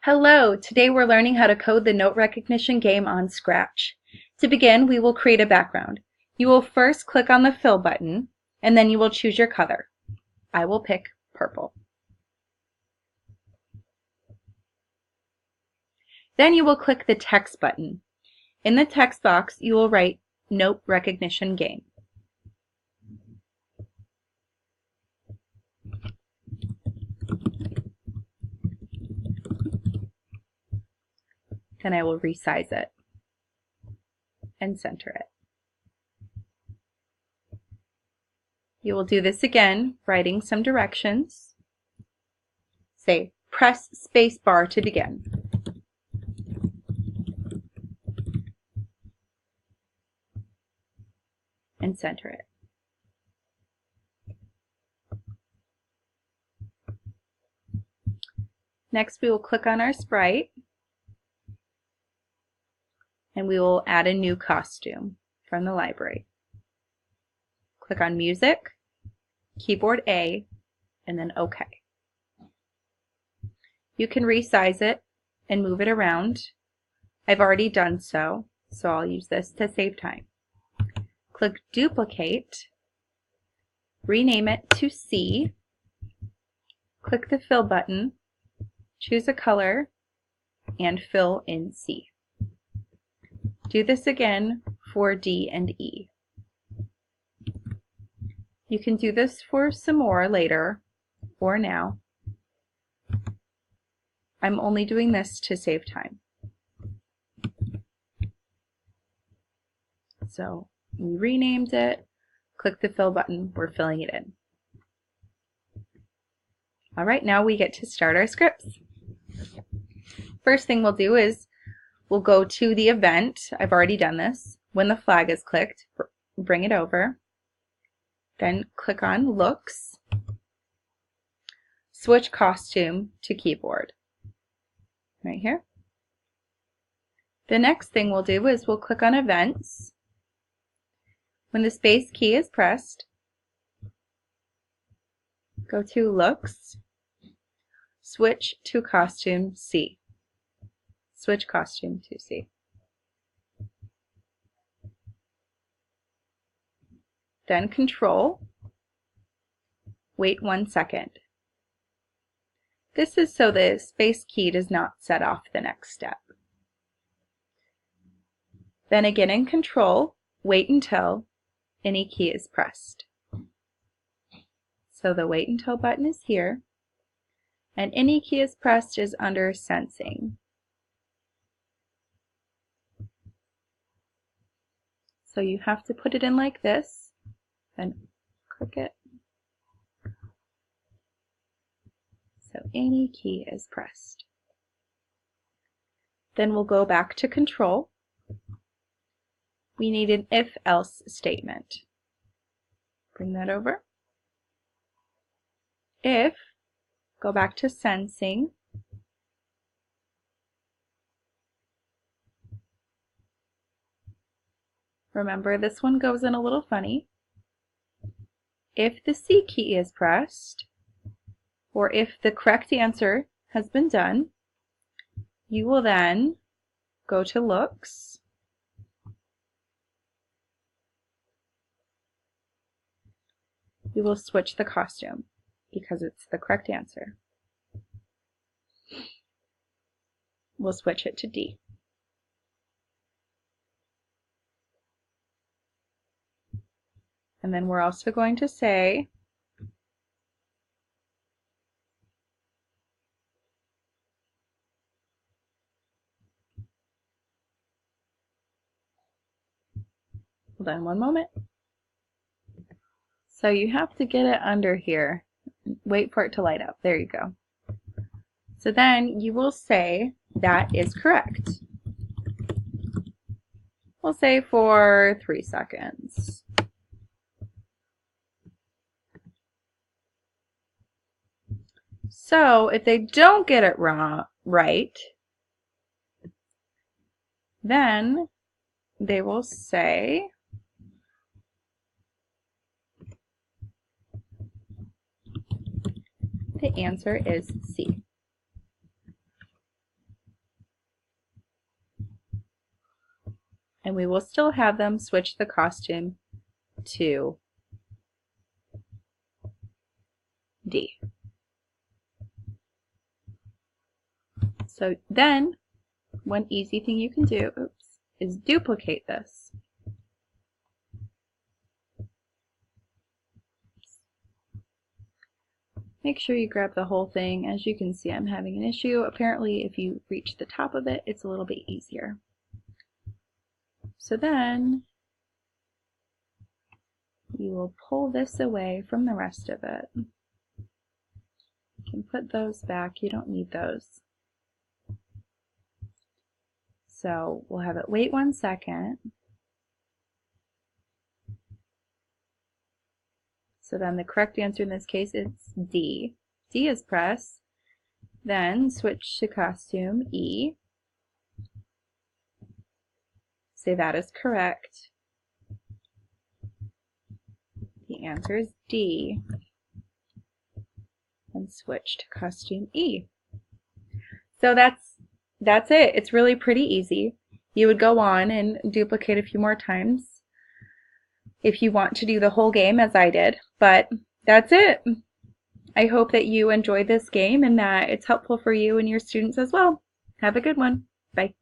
Hello, today we're learning how to code the note recognition game on Scratch. To begin, we will create a background. You will first click on the fill button, and then you will choose your color. I will pick purple. Then you will click the text button. In the text box, you will write Note Recognition Game. Then I will resize it and center it. You will do this again, writing some directions. Say, press space bar to begin. And center it. Next, we will click on our sprite, and we will add a new costume from the library. Click on Music, Keyboard A, and then OK. You can resize it and move it around. I've already done so, so I'll use this to save time. Click Duplicate, rename it to C, click the Fill button, choose a color, and fill in C. Do this again for D and E. You can do this for some more later or now. I'm only doing this to save time. So we renamed it, click the fill button, we're filling it in. All right, now we get to start our scripts. First thing we'll do is we'll go to the event. I've already done this. When the flag is clicked, bring it over. Then click on Looks. Switch costume to keyboard. Right here. The next thing we'll do is we'll click on Events. When the space key is pressed, go to Looks, switch to costume C. Switch costume to C. Then Control, wait 1 second. This is so the space key does not set off the next step. Then again in Control, wait until any key is pressed. So the wait until button is here, and any key is pressed is under Sensing. So you have to put it in like this, then click it. So any key is pressed. Then we'll go back to Control. We need an if-else statement. Bring that over. If, go back to Sensing. Remember, this one goes in a little funny. If the C key is pressed, or if the correct answer has been done, you will then go to Looks, you will switch the costume because it's the correct answer. We'll switch it to D. And then we're also going to say hold on one moment. So you have to get it under here. Wait for it to light up. There you go. So then you will say that is correct. We'll say for 3 seconds. So if they don't get it right, then they will say the answer is C. and we will still have them switch the costume to D. So then, one easy thing you can do, is duplicate this. Make sure you grab the whole thing. As you can see, I'm having an issue. Apparently, if you reach the top of it, it's a little bit easier. So then, you will pull this away from the rest of it. You can put those back. You don't need those. So we'll have it wait 1 second. So then the correct answer in this case is D. D is press. Then switch to costume E. Say that is correct. The answer is D. And switch to costume E. So that's it. It's really pretty easy. You would go on and duplicate a few more times if you want to do the whole game as I did, but that's it. I hope that you enjoyed this game and that it's helpful for you and your students as well. Have a good one. Bye.